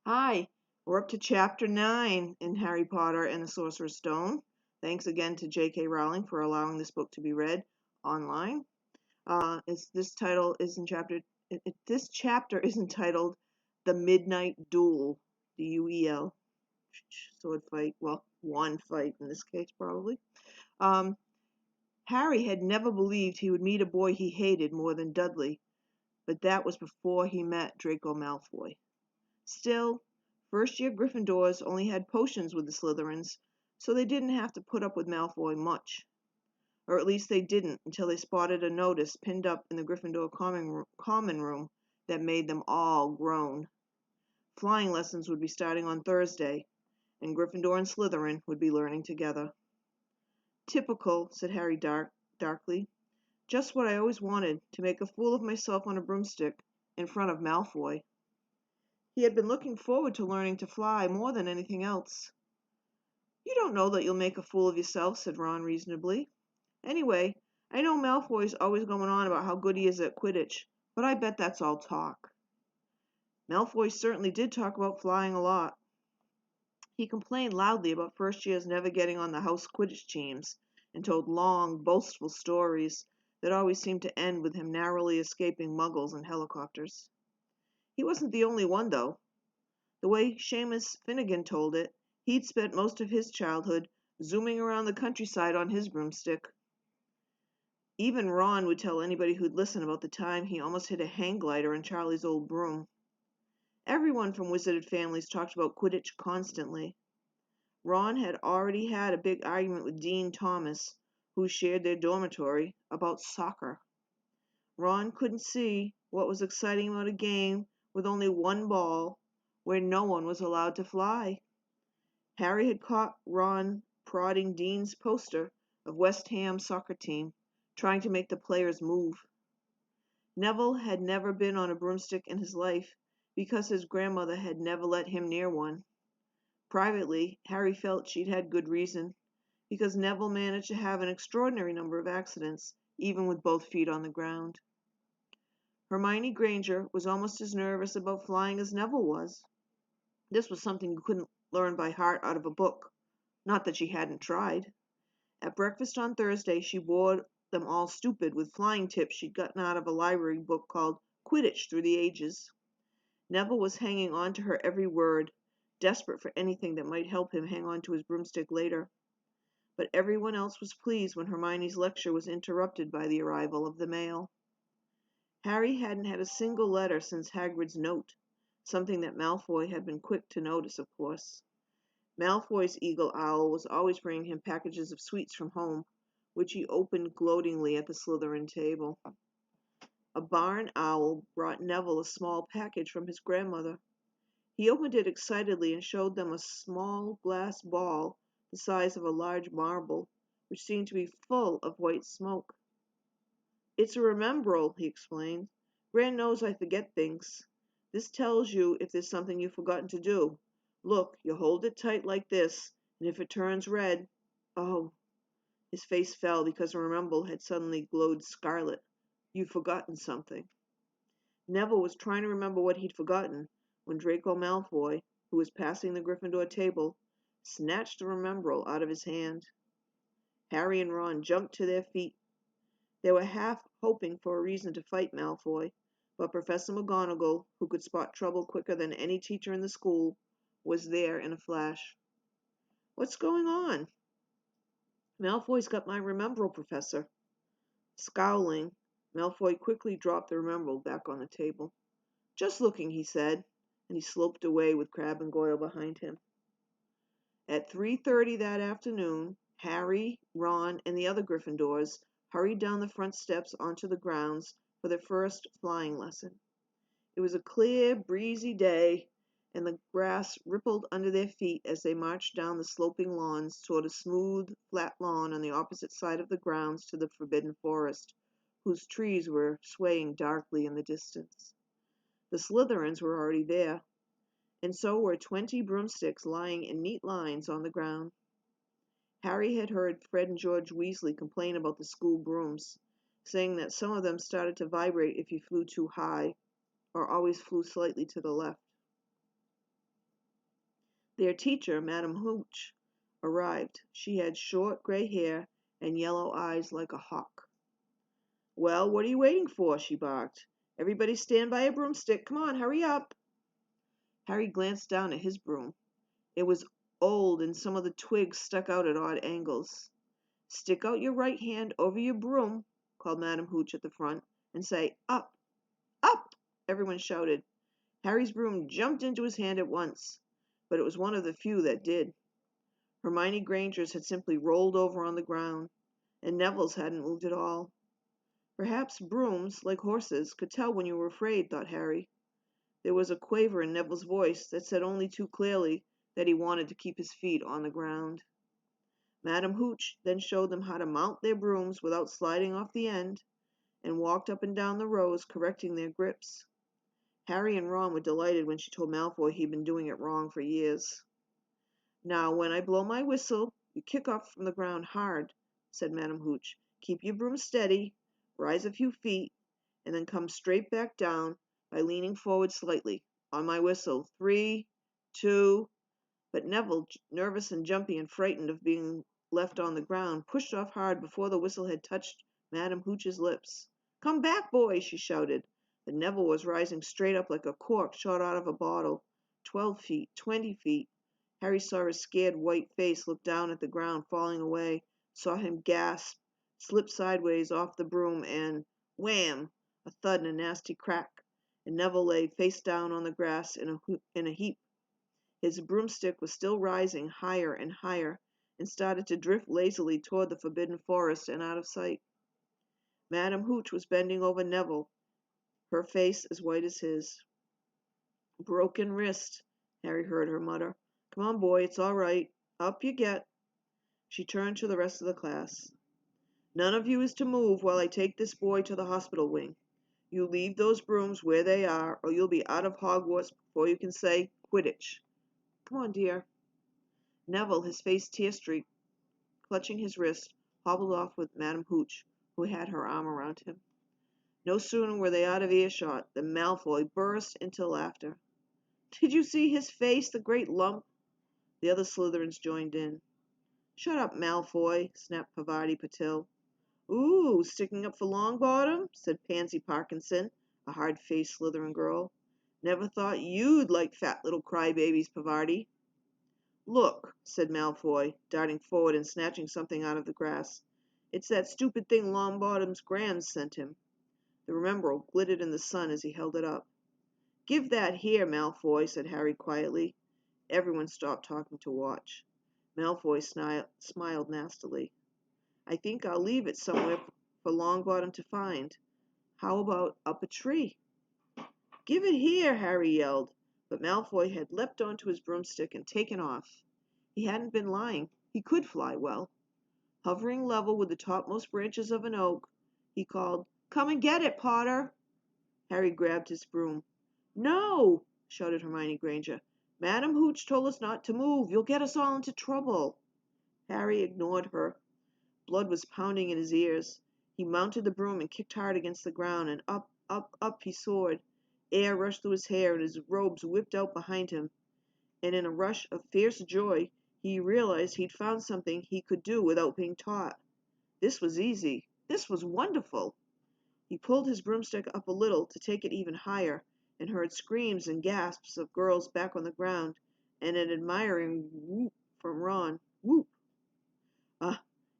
Hi, we're up to chapter 9 in Harry Potter and the Sorcerer's Stone. Thanks again to J.K. Rowling for allowing this book to be read online. This title is in chapter. This chapter is entitled "The Midnight Duel." Duel, sword fight. Well, one fight in this case, probably. Um, Harry had never believed he would meet a boy he hated more than Dudley, but that was before he met Draco Malfoy. Still, first-year Gryffindors only had potions with the Slytherins, so they didn't have to put up with Malfoy much. Or at least they didn't until they spotted a notice pinned up in the Gryffindor common room that made them all groan. Flying lessons would be starting on Thursday, and Gryffindor and Slytherin would be learning together. Typical, said Harry darkly. Just what I always wanted, to make a fool of myself on a broomstick in front of Malfoy. He had been looking forward to learning to fly more than anything else. You don't know that you'll make a fool of yourself, said Ron reasonably. Anyway, I know Malfoy's always going on about how good he is at Quidditch, but I bet that's all talk. Malfoy certainly did talk about flying a lot. He complained loudly about first years never getting on the house Quidditch teams, and told long, boastful stories that always seemed to end with him narrowly escaping muggles and helicopters. He wasn't the only one, though. The way Seamus Finnegan told it, he'd spent most of his childhood zooming around the countryside on his broomstick. Even Ron would tell anybody who'd listen about the time he almost hit a hang glider in Charlie's old broom. Everyone from Wizarded families talked about Quidditch constantly. Ron had already had a big argument with Dean Thomas, who shared their dormitory, about soccer. Ron couldn't see what was exciting about a game with only one ball, where no one was allowed to fly. Harry had caught Ron prodding Dean's poster of West Ham's soccer team, trying to make the players move. Neville had never been on a broomstick in his life because his grandmother had never let him near one. Privately, Harry felt she'd had good reason, because Neville managed to have an extraordinary number of accidents, even with both feet on the ground. Hermione Granger was almost as nervous about flying as Neville was. This was something you couldn't learn by heart out of a book. Not that she hadn't tried. At breakfast on Thursday, she bored them all stupid with flying tips she'd gotten out of a library book called Quidditch Through the Ages. Neville was hanging on to her every word, desperate for anything that might help him hang on to his broomstick later. But everyone else was pleased when Hermione's lecture was interrupted by the arrival of the mail. Harry hadn't had a single letter since Hagrid's note, something that Malfoy had been quick to notice, of course. Malfoy's eagle owl was always bringing him packages of sweets from home, which he opened gloatingly at the Slytherin table. A barn owl brought Neville a small package from his grandmother. He opened it excitedly and showed them a small glass ball the size of a large marble, which seemed to be full of white smoke. It's a Remembrall, he explained. Gran knows I forget things. This tells you if there's something you've forgotten to do. Look, you hold it tight like this, and if it turns red... Oh, his face fell because Remembrall had suddenly glowed scarlet. You've forgotten something. Neville was trying to remember what he'd forgotten when Draco Malfoy, who was passing the Gryffindor table, snatched the Remembrall out of his hand. Harry and Ron jumped to their feet. They were half hoping for a reason to fight Malfoy, but Professor McGonagall, who could spot trouble quicker than any teacher in the school, was there in a flash. What's going on? Malfoy's got my Remembrall, Professor. Scowling, Malfoy quickly dropped the Remembrall back on the table. Just looking, he said, and he sloped away with Crabbe and Goyle behind him. At 3:30 that afternoon, Harry, Ron, and the other Gryffindors hurried down the front steps onto the grounds for their first flying lesson. It was a clear, breezy day, and the grass rippled under their feet as they marched down the sloping lawns toward a smooth, flat lawn on the opposite side of the grounds to the Forbidden Forest, whose trees were swaying darkly in the distance. The Slytherins were already there, and so were 20 broomsticks lying in neat lines on the ground. Harry had heard Fred and George Weasley complain about the school brooms, saying that some of them started to vibrate if you flew too high, or always flew slightly to the left. Their teacher, Madam Hooch, arrived. She had short gray hair and yellow eyes like a hawk. "Well, what are you waiting for?" she barked. "Everybody stand by a broomstick. Come on, hurry up." Harry glanced down at his broom. It was old and some of the twigs stuck out at odd angles. "Stick out your right hand over your broom," called Madam Hooch at the front, "and say 'up, up!'" Everyone shouted. Harry's broom jumped into his hand at once, but it was one of the few that did. Hermione Granger's had simply rolled over on the ground, and Neville's hadn't moved at all. Perhaps brooms, like horses, could tell when you were afraid, thought Harry. There was a quaver in Neville's voice that said only too clearly that he wanted to keep his feet on the ground. Madam Hooch then showed them how to mount their brooms without sliding off the end, and walked up and down the rows correcting their grips. Harry and Ron were delighted when she told Malfoy he'd been doing it wrong for years. "Now, when I blow my whistle, you kick off from the ground hard," said Madam Hooch. "Keep your broom steady, rise a few feet, and then come straight back down by leaning forward slightly. On my whistle. 3, 2—" But Neville, nervous and jumpy and frightened of being left on the ground, pushed off hard before the whistle had touched Madam Hooch's lips. "Come back, boys!" she shouted. But Neville was rising straight up like a cork shot out of a bottle. 12 feet, 20 feet. Harry saw his scared white face look down at the ground falling away, saw him gasp, slip sideways off the broom, and wham! A thud and a nasty crack, and Neville lay face down on the grass in a heap. His broomstick was still rising higher and higher, and started to drift lazily toward the forbidden forest and out of sight. Madam Hooch was bending over Neville, her face as white as his. "Broken wrist," Harry heard her mutter. "Come on, boy, it's all right. Up you get." She turned to the rest of the class. "None of you is to move while I take this boy to the hospital wing. You leave those brooms where they are, or you'll be out of Hogwarts before you can say Quidditch. Come on, dear." Neville, his face tear-streaked, clutching his wrist, hobbled off with Madam Hooch, who had her arm around him. No sooner were they out of earshot than Malfoy burst into laughter. "Did you see his face, the great lump?" The other Slytherins joined in. "Shut up, Malfoy," snapped Parvati Patil. "Ooh, sticking up for Longbottom?" said Pansy Parkinson, a hard-faced Slytherin girl. "Never thought you'd like fat little crybabies, Parvati." "Look," said Malfoy, darting forward and snatching something out of the grass. "It's that stupid thing Longbottom's Gran sent him." The Remembrall glittered in the sun as he held it up. "Give that here, Malfoy," said Harry quietly. Everyone stopped talking to watch. Malfoy smiled nastily. "I think I'll leave it somewhere for Longbottom to find. How about up a tree?" "Give it here!" Harry yelled, but Malfoy had leapt onto his broomstick and taken off. He hadn't been lying. He could fly well. Hovering level with the topmost branches of an oak, he called, "Come and get it, Potter!" Harry grabbed his broom. "No!" shouted Hermione Granger. "Madam Hooch told us not to move. You'll get us all into trouble." Harry ignored her. Blood was pounding in his ears. He mounted the broom and kicked hard against the ground, and up, up, up he soared. Air rushed through his hair, and his robes whipped out behind him. And in a rush of fierce joy, he realized he'd found something he could do without being taught. This was easy. This was wonderful. He pulled his broomstick up a little to take it even higher, and heard screams and gasps of girls back on the ground, and an admiring whoop from Ron. Whoop!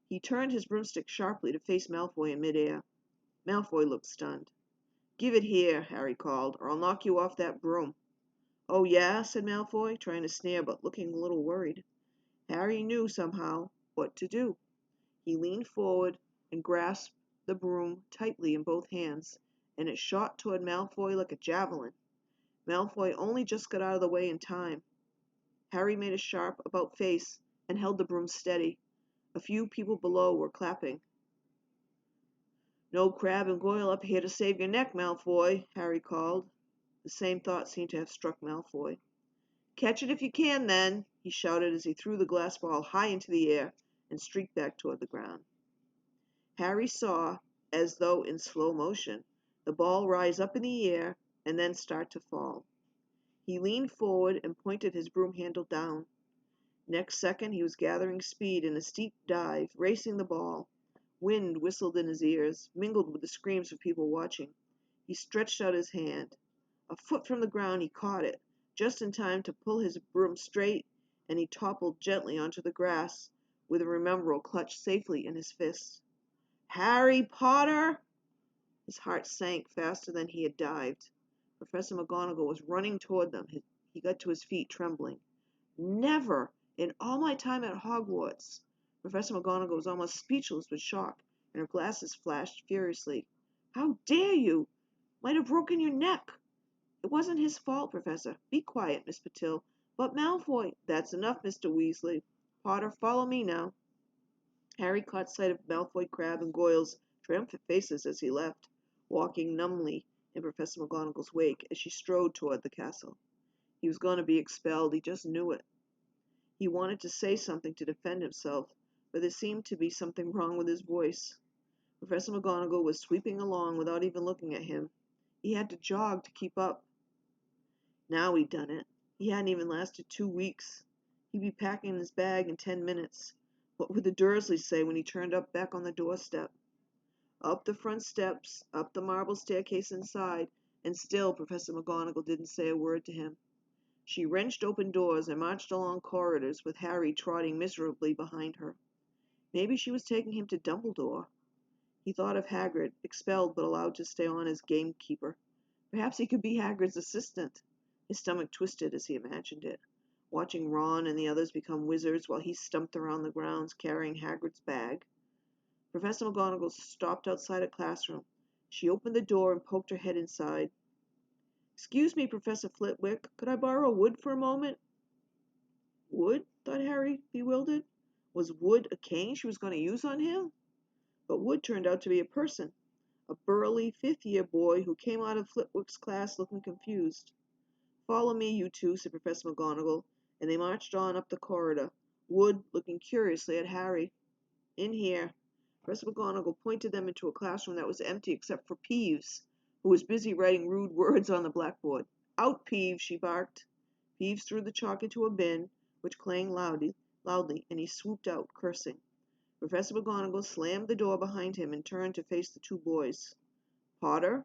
He turned his broomstick sharply to face Malfoy in midair. Malfoy looked stunned. "Give it here," Harry called, "or I'll knock you off that broom." "Oh, yeah?" said Malfoy, trying to sneer but looking a little worried. Harry knew, somehow, what to do. He leaned forward and grasped the broom tightly in both hands, and it shot toward Malfoy like a javelin. Malfoy only just got out of the way in time. Harry made a sharp about-face and held the broom steady. A few people below were clapping. "No Crabbe and Goyle up here to save your neck, Malfoy," Harry called. The same thought seemed to have struck Malfoy. "Catch it if you can, then," he shouted as he threw the glass ball high into the air and streaked back toward the ground. Harry saw, as though in slow motion, the ball rise up in the air and then start to fall. He leaned forward and pointed his broom handle down. Next second he was gathering speed in a steep dive, racing the ball. Wind whistled in his ears, mingled with the screams of people watching. He stretched out his hand. A foot from the ground he caught it, just in time to pull his broom straight, and he toppled gently onto the grass, with a Remembrall clutched safely in his fists. Harry Potter! His heart sank faster than he had dived. Professor McGonagall was running toward them. He got to his feet, trembling. Never in all my time at Hogwarts. Professor McGonagall was almost speechless with shock, and her glasses flashed furiously. How dare you? Might have broken your neck. It wasn't his fault, Professor. Be quiet, Miss Patil. But Malfoy— That's enough, Mr. Weasley. Potter, follow me now. Harry caught sight of Malfoy, Crabbe, and Goyle's triumphant faces as he left, walking numbly in Professor McGonagall's wake as she strode toward the castle. He was going to be expelled. He just knew it. He wanted to say something to defend himself, but there seemed to be something wrong with his voice. Professor McGonagall was sweeping along without even looking at him. He had to jog to keep up. Now he'd done it. He hadn't even lasted 2 weeks. He'd be packing his bag in 10 minutes. What would the Dursleys say when he turned up back on the doorstep? Up the front steps, up the marble staircase inside, and still Professor McGonagall didn't say a word to him. She wrenched open doors and marched along corridors with Harry trotting miserably behind her. Maybe she was taking him to Dumbledore. He thought of Hagrid, expelled but allowed to stay on as gamekeeper. Perhaps he could be Hagrid's assistant. His stomach twisted as he imagined it, watching Ron and the others become wizards while he stumped around the grounds carrying Hagrid's bag. Professor McGonagall stopped outside a classroom. She opened the door and poked her head inside. Excuse me, Professor Flitwick, could I borrow wood for a moment? Wood? Thought Harry, bewildered. Was wood a cane she was going to use on him? But Wood turned out to be a person, a burly fifth-year boy who came out of Flitwick's class looking confused. Follow me, you two, said Professor McGonagall, and they marched on up the corridor, Wood looking curiously at Harry. In here. Professor McGonagall pointed them into a classroom that was empty except for Peeves, who was busy writing rude words on the blackboard. Out, Peeves, she barked. Peeves threw the chalk into a bin, which clanged loudly, and he swooped out, cursing. Professor McGonagall slammed the door behind him and turned to face the two boys. Potter,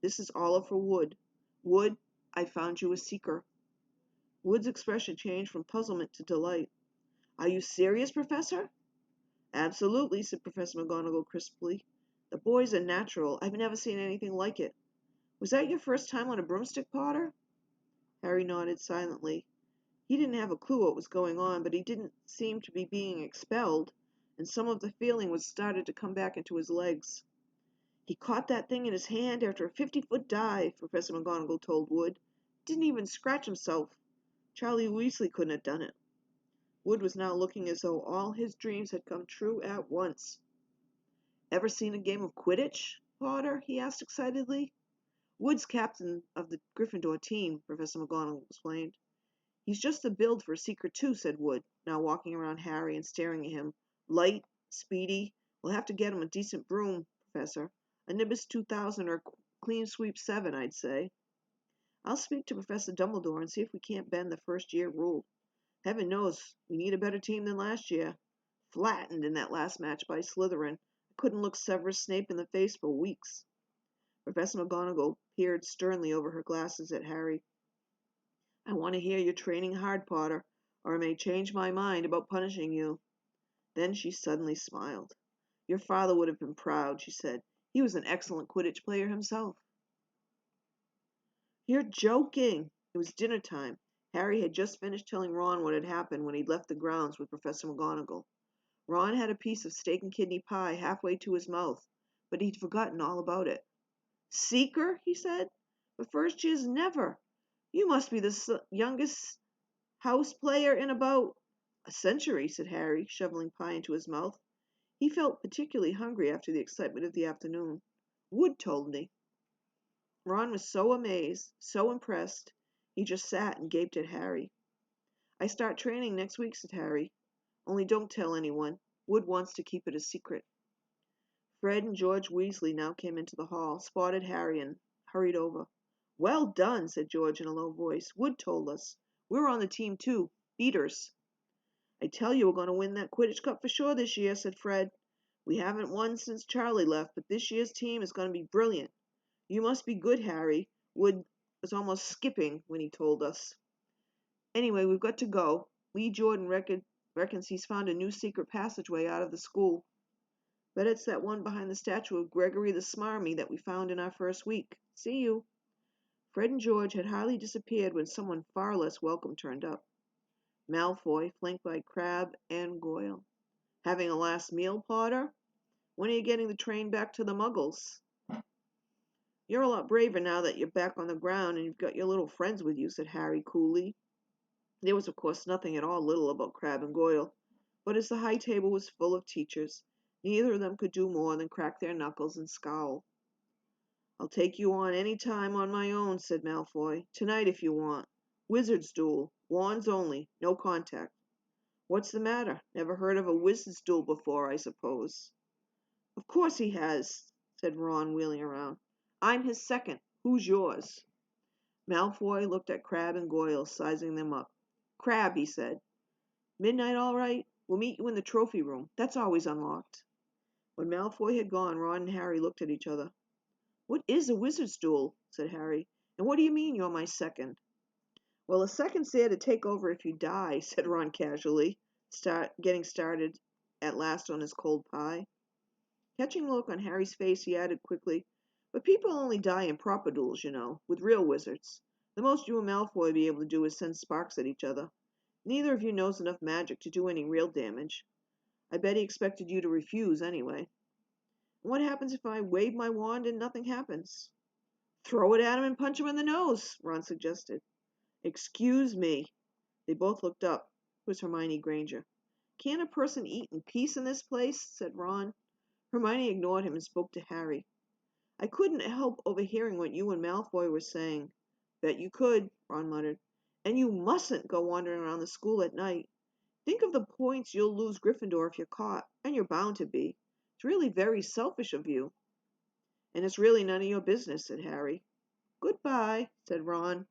this is Oliver Wood. Wood, I found you a seeker. Wood's expression changed from puzzlement to delight. Are you serious, Professor? Absolutely, said Professor McGonagall crisply. The boy's a natural. I've never seen anything like it. Was that your first time on a broomstick, Potter? Harry nodded silently. He didn't have a clue what was going on, but he didn't seem to be being expelled, and some of the feeling was started to come back into his legs. He caught that thing in his hand after a 50-foot dive, Professor McGonagall told Wood. Didn't even scratch himself. Charlie Weasley couldn't have done it. Wood was now looking as though all his dreams had come true at once. Ever seen a game of Quidditch, Potter? He asked excitedly. Wood's captain of the Gryffindor team, Professor McGonagall explained. He's just the build for a secret too, said Wood, now walking around Harry and staring at him. Light, speedy. We'll have to get him a decent broom, Professor. A Nimbus 2000 or a Clean Sweep 7, I'd say. I'll speak to Professor Dumbledore and see if we can't bend the first-year rule. Heaven knows we need a better team than last year. Flattened in that last match by Slytherin. I couldn't look Severus Snape in the face for weeks. Professor McGonagall peered sternly over her glasses at Harry. I want to hear you're training hard, Potter, or I may change my mind about punishing you. Then she suddenly smiled. Your father would have been proud, she said. He was an excellent Quidditch player himself. You're joking. It was dinner time. Harry had just finished telling Ron what had happened when he'd left the grounds with Professor McGonagall. Ron had a piece of steak and kidney pie halfway to his mouth, but he'd forgotten all about it. Seeker, he said. But first years never. You must be the youngest house player in about a century, said Harry, shoveling pie into his mouth. He felt particularly hungry after the excitement of the afternoon. Wood told me. Ron was so amazed, so impressed, he just sat and gaped at Harry. I start training next week, said Harry. Only don't tell anyone. Wood wants to keep it a secret. Fred and George Weasley now came into the hall, spotted Harry, and hurried over. Well done, said George in a low voice. Wood told us. We're on the team too. Beaters. "I tell you we're going to win that Quidditch Cup for sure this year," said Fred. "We haven't won since Charlie left, but this year's team is going to be brilliant. You must be good, Harry." Wood was almost skipping when he told us. "Anyway, we've got to go. Lee Jordan reckons he's found a new secret passageway out of the school. Bet it's that one behind the statue of Gregory the Smarmy that we found in our first week. See you." Fred and George had hardly disappeared when someone far less welcome turned up. Malfoy, flanked by Crabbe and Goyle. "Having a last meal, Potter? When are you getting the train back to the Muggles?" "You're a lot braver now that you're back on the ground and you've got your little friends with you," said Harry coolly. There was of course nothing at all little about Crabbe and Goyle, but as the high table was full of teachers, neither of them could do more than crack their knuckles and scowl. "I'll take you on any time on my own," said Malfoy. "Tonight if you want. Wizard's duel. Wands only. No contact." "What's the matter? Never heard of a wizard's duel before, I suppose." "Of course he has," said Ron, wheeling around. "I'm his second. Who's yours?" Malfoy looked at Crabbe and Goyle, sizing them up. "Crabbe," he said. "Midnight all right? We'll meet you in the trophy room. That's always unlocked." When Malfoy had gone, Ron and Harry looked at each other. "What is a wizard's duel?" said Harry. "And what do you mean you're my second?" "Well, a second's there to take over if you die," said Ron casually, getting started at last on his cold pie. Catching the look on Harry's face, he added quickly, "But people only die in proper duels, you know, with real wizards. The most you and Malfoy will be able to do is send sparks at each other. Neither of you knows enough magic to do any real damage. I bet he expected you to refuse, anyway." "And what happens if I wave my wand and nothing happens?" "Throw it at him and punch him in the nose," Ron suggested. "Excuse me." They both looked up. It was Hermione Granger. "Can't a person eat in peace in this place?" said Ron. Hermione ignored him and spoke to Harry. "I couldn't help overhearing what you and Malfoy were saying." "Bet you could," Ron muttered. "And you mustn't go wandering around the school at night. Think of the points you'll lose Gryffindor if you're caught, and you're bound to be. It's really very selfish of you." "And it's really none of your business," said Harry. "Goodbye," said Ron.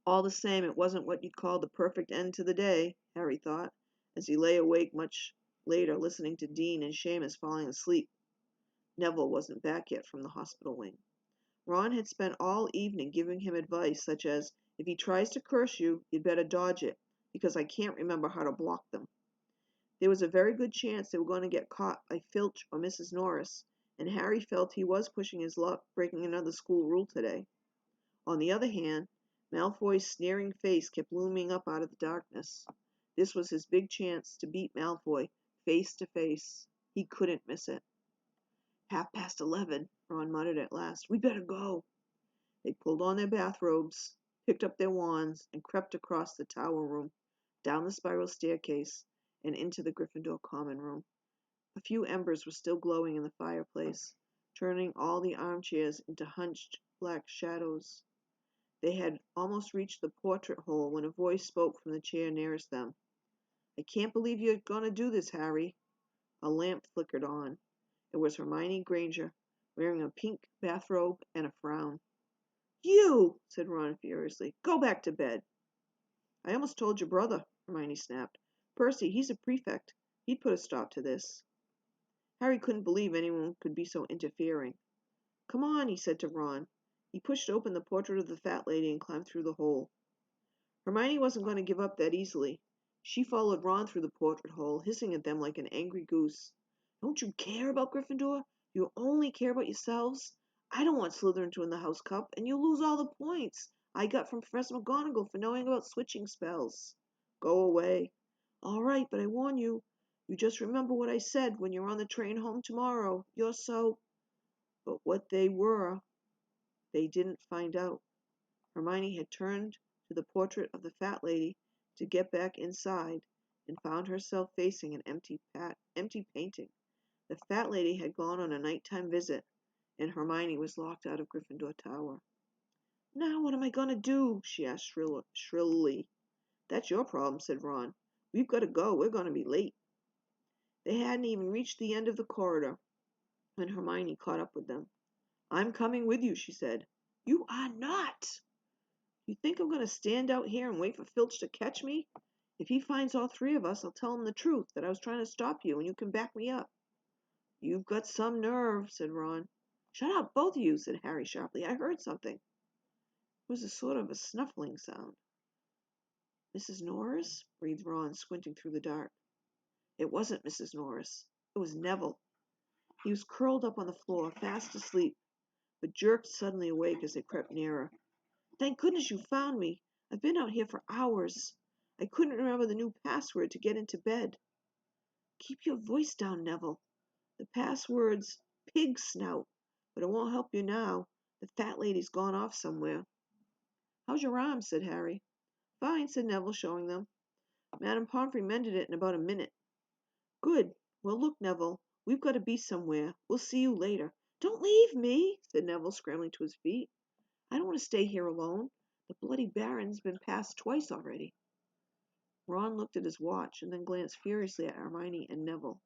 All the same, it wasn't what you'd call the perfect end to the day, Harry thought, as he lay awake much later listening to Dean and Seamus falling asleep. Neville wasn't back yet from the hospital wing. Ron had spent all evening giving him advice such as, "If he tries to curse you, you'd better dodge it, because I can't remember how to block them." There was a very good chance they were going to get caught by Filch or Mrs. Norris, and Harry felt he was pushing his luck, breaking another school rule today. On the other hand, Malfoy's sneering face kept looming up out of the darkness. This was his big chance to beat Malfoy face to face. He couldn't miss it. "11:30, Ron muttered at last. "We better go." They pulled on their bathrobes, picked up their wands, and crept across the tower room, down the spiral staircase, and into the Gryffindor common room. A few embers were still glowing in the fireplace, turning all the armchairs into hunched black shadows. They had almost reached the portrait hole when a voice spoke from the chair nearest them. "I can't believe you're going to do this, Harry." A lamp flickered on. It was Hermione Granger, wearing a pink bathrobe and a frown. "You!" said Ron furiously. "Go back to bed." "I almost told your brother," Hermione snapped. "Percy, he's a prefect. He'd put a stop to this." Harry couldn't believe anyone could be so interfering. "Come on," he said to Ron. He pushed open the portrait of the fat lady and climbed through the hole. Hermione wasn't going to give up that easily. She followed Ron through the portrait hole, hissing at them like an angry goose. "Don't you care about Gryffindor? You only care about yourselves? I don't want Slytherin to win the House Cup, and you'll lose all the points I got from Professor McGonagall for knowing about switching spells." "Go away." "All right, but I warn you. You just remember what I said when you're on the train home tomorrow. You're so—" But what they were, they didn't find out. Hermione had turned to the portrait of the fat lady to get back inside and found herself facing an empty painting. The fat lady had gone on a nighttime visit, and Hermione was locked out of Gryffindor Tower. "Now what am I going to do?" she asked shrilly. "That's your problem," said Ron. "We've got to go. We're going to be late." They hadn't even reached the end of the corridor when Hermione caught up with them. "I'm coming with you," she said. "You are not!" "You think I'm going to stand out here and wait for Filch to catch me?" If he finds all three of us, I'll tell him the truth, that I was trying to stop you, and you can back me up." "You've got some nerve," said Ron. "Shut up, both of you," said Harry sharply. "I heard something." It was a sort of a snuffling sound. "Mrs. Norris?" breathed Ron, squinting through the dark. It wasn't Mrs. Norris. It was Neville. He was curled up on the floor, fast asleep, but jerked suddenly awake as they crept nearer. "Thank goodness you found me. I've been out here for hours. I couldn't remember the new password to get into bed." "Keep your voice down, Neville. The password's pig snout, but it won't help you now. The fat lady's gone off somewhere." "How's your arm?" said Harry. "Fine," said Neville, showing them. "Madame Pomfrey mended it in about a minute." "Good. Well, look, Neville, we've got to be somewhere. We'll see you later." "Don't leave me," said Neville, scrambling to his feet. "I don't want to stay here alone. The Bloody Baron's been passed twice already." Ron looked at his watch and then glanced furiously at Hermione and Neville.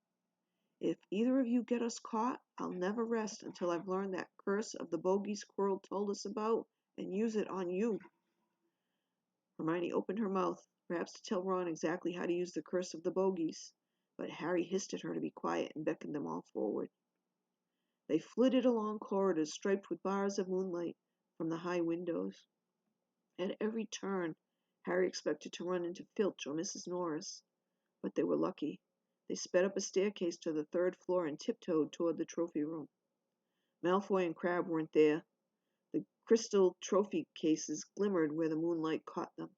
"If either of you get us caught, I'll never rest until I've learned that curse of the bogies Quirrell told us about and use it on you." Hermione opened her mouth, perhaps to tell Ron exactly how to use the curse of the bogies, but Harry hissed at her to be quiet and beckoned them all forward. They flitted along corridors striped with bars of moonlight from the high windows. At every turn, Harry expected to run into Filch or Mrs. Norris, but they were lucky. They sped up a staircase to the third floor and tiptoed toward the trophy room. Malfoy and Crabbe weren't there. The crystal trophy cases glimmered where the moonlight caught them.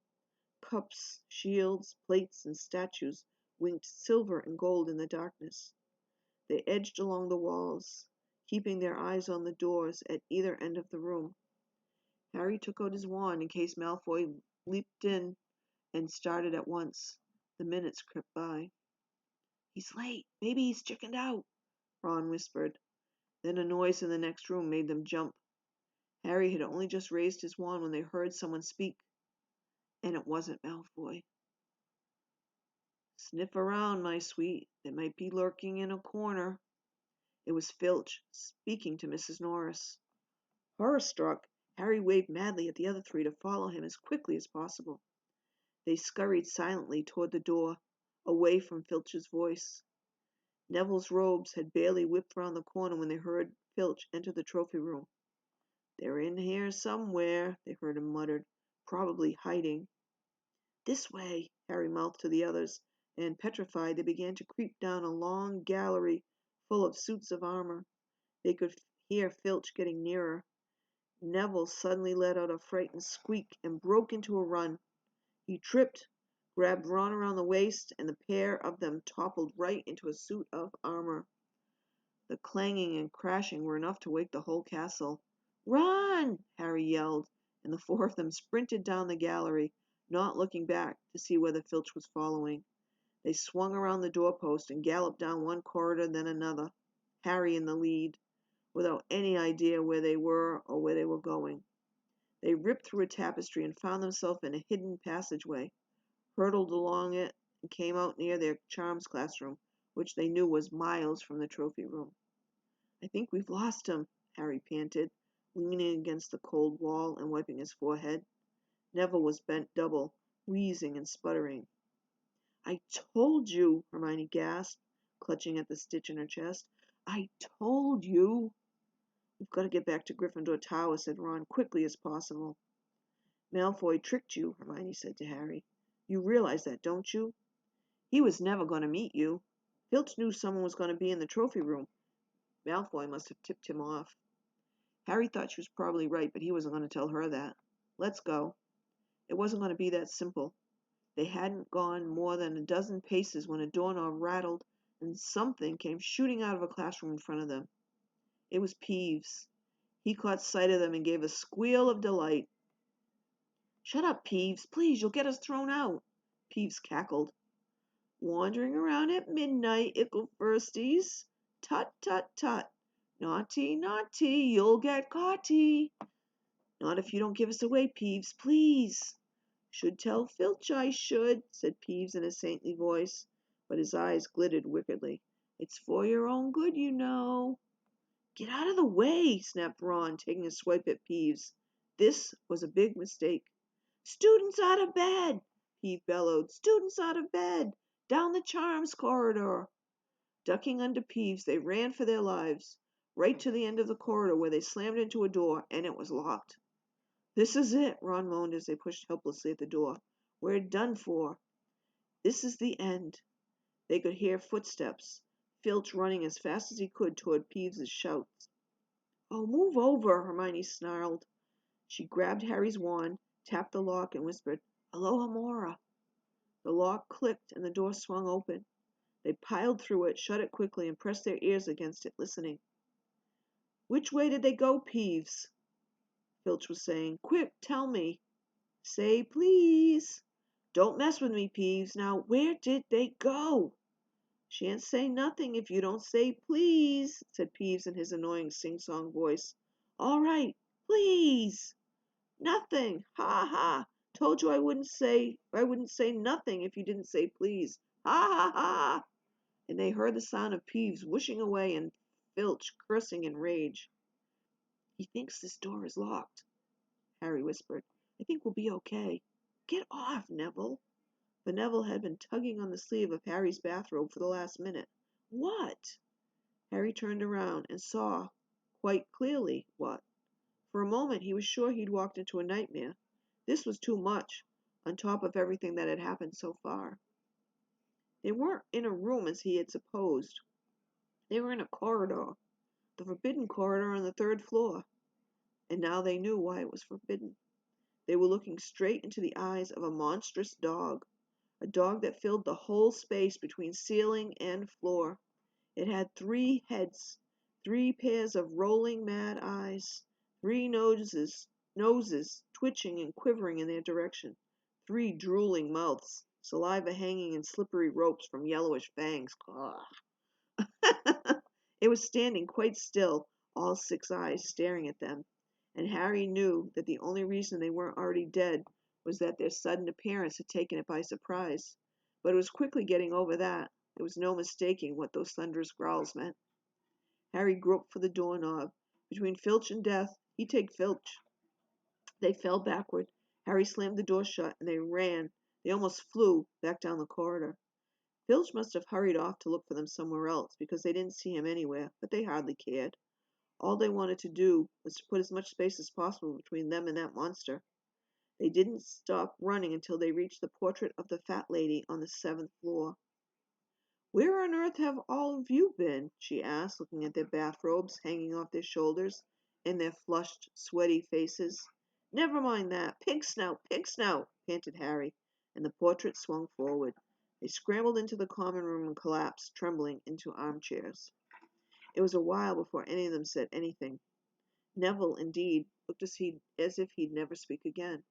Cups, shields, plates, and statues winked silver and gold in the darkness. They edged along the walls, keeping their eyes on the doors at either end of the room. Harry took out his wand in case Malfoy leaped in and started at once. The minutes crept by. "He's late. Maybe he's chickened out," Ron whispered. Then a noise in the next room made them jump. Harry had only just raised his wand when they heard someone speak, and it wasn't Malfoy. "Sniff around, my sweet. They might be lurking in a corner." It was Filch, speaking to Mrs. Norris. Horror-struck, Harry waved madly at the other three to follow him as quickly as possible. They scurried silently toward the door, away from Filch's voice. Neville's robes had barely whipped round the corner when they heard Filch enter the trophy room. "They're in here somewhere," they heard him muttered, "probably hiding." "This way," Harry mouthed to the others, and, petrified, they began to creep down a long gallery full of suits of armor. They could hear Filch getting nearer. Neville suddenly let out a frightened squeak and broke into a run. He tripped, grabbed Ron around the waist, and the pair of them toppled right into a suit of armor. The clanging and crashing were enough to wake the whole castle. "Run!" Harry yelled, and the four of them sprinted down the gallery, not looking back to see whether Filch was following. They swung around the doorpost and galloped down one corridor then another, Harry in the lead, without any idea where they were or where they were going. They ripped through a tapestry and found themselves in a hidden passageway, hurtled along it, and came out near their charms classroom, which they knew was miles from the trophy room. "I think we've lost him," Harry panted, leaning against the cold wall and wiping his forehead. Neville was bent double, wheezing and sputtering. "I told you," Hermione gasped, clutching at the stitch in her chest. "I told you." "We've got to get back to Gryffindor Tower," said Ron, "quickly as possible." "Malfoy tricked you," Hermione said to Harry. "You realize that, don't you? He was never going to meet you. Filch knew someone was going to be in the trophy room. Malfoy must have tipped him off." Harry thought she was probably right, but he wasn't going to tell her that. "Let's go." It wasn't going to be that simple. They hadn't gone more than a dozen paces when a doorknob rattled and something came shooting out of a classroom in front of them. It was Peeves. He caught sight of them and gave a squeal of delight. "Shut up, Peeves, please, you'll get us thrown out." Peeves cackled. "Wandering around at midnight, ickle firsties. Tut, tut, tut. Naughty, naughty, you'll get caughty." "Not if you don't give us away, Peeves, please." "Should tell Filch I should," said Peeves in a saintly voice, but his eyes glittered wickedly. "It's for your own good, you know." "Get out of the way," snapped Ron, taking a swipe at Peeves. This was a big mistake. "Students out of bed!" Peeve bellowed. "Students out of bed! Down the charms corridor!" Ducking under Peeves, they ran for their lives, right to the end of the corridor where they slammed into a door, and it was locked. "This is it," Ron moaned as they pushed helplessly at the door. "We're done for. This is the end." They could hear footsteps, Filch running as fast as he could toward Peeves's shouts. "Oh, move over," Hermione snarled. She grabbed Harry's wand, tapped the lock, and whispered, "Alohomora." The lock clicked and the door swung open. They piled through it, shut it quickly, and pressed their ears against it, listening. "Which way did they go, Peeves?" Filch was saying. "Quick, tell me." "Say please." "Don't mess with me, Peeves. Now, where did they go?" "Shan't say nothing if you don't say please," said Peeves in his annoying sing-song voice. "All right, please." "Nothing. Ha ha. Told you I wouldn't say nothing if you didn't say please. Ha ha ha." And they heard the sound of Peeves whooshing away and Filch cursing in rage. "He thinks this door is locked," Harry whispered. "I think we'll be okay." "Get off, Neville." But Neville had been tugging on the sleeve of Harry's bathrobe for the last minute. "What?" Harry turned around and saw quite clearly what. For a moment he was sure he'd walked into a nightmare. This was too much, on top of everything that had happened so far. They weren't in a room as he had supposed. They were in a corridor, the forbidden corridor on the 3rd floor. And now they knew why it was forbidden. They were looking straight into the eyes of a monstrous dog, a dog that filled the whole space between ceiling and floor. It had 3 heads, 3 pairs of rolling mad eyes, 3 noses twitching and quivering in their direction, 3 drooling mouths, saliva hanging in slippery ropes from yellowish fangs. It was standing quite still, all 6 eyes staring at them, and Harry knew that the only reason they weren't already dead was that their sudden appearance had taken it by surprise. But it was quickly getting over that. There was no mistaking what those thunderous growls meant. Harry groped for the doorknob. Between Filch and death, he'd take Filch. They fell backward. Harry slammed the door shut, and they ran. They almost flew back down the corridor. Filch must have hurried off to look for them somewhere else, because they didn't see him anywhere, but they hardly cared. All they wanted to do was to put as much space as possible between them and that monster. They didn't stop running until they reached the portrait of the fat lady on the 7th floor. "Where on earth have all of you been?" she asked, looking at their bathrobes hanging off their shoulders and their flushed, sweaty faces. "Never mind that. Pig snout, panted Harry, and the portrait swung forward. They scrambled into the common room and collapsed, trembling, into armchairs. It was a while before any of them said anything. Neville, indeed, looked as if he'd never speak again.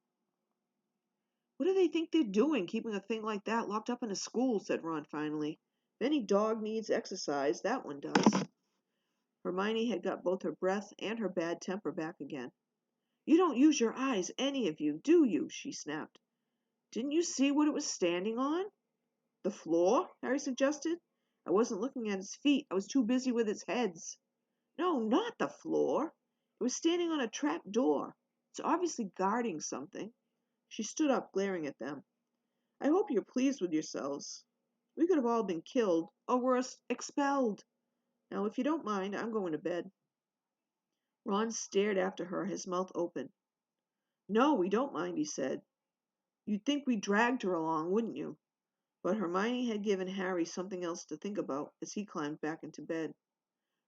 "What do they think they're doing, keeping a thing like that locked up in a school?" said Ron finally. "If any dog needs exercise, that one does." Hermione had got both her breath and her bad temper back again. "You don't use your eyes, any of you, do you?" she snapped. "Didn't you see what it was standing on?" "The floor?" Harry suggested. "I wasn't looking at its feet. I was too busy with its heads." "No, not the floor. It was standing on a trap door. It's obviously guarding something." She stood up, glaring at them. "I hope you're pleased with yourselves. We could have all been killed, or worse, expelled. Now, if you don't mind, I'm going to bed." Ron stared after her, his mouth open. "No, we don't mind," he said. "You'd think we dragged her along, wouldn't you?" But Hermione had given Harry something else to think about as he climbed back into bed.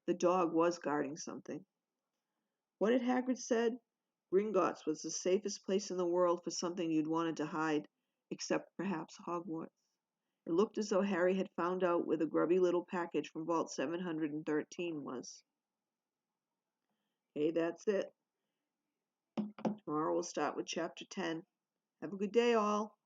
The dog was guarding something. What had Hagrid said? Gringotts was the safest place in the world for something you'd wanted to hide, except perhaps Hogwarts. It looked as though Harry had found out where the grubby little package from Vault 713 was. Okay, that's it. Tomorrow we'll start with Chapter 10. Have a good day, all.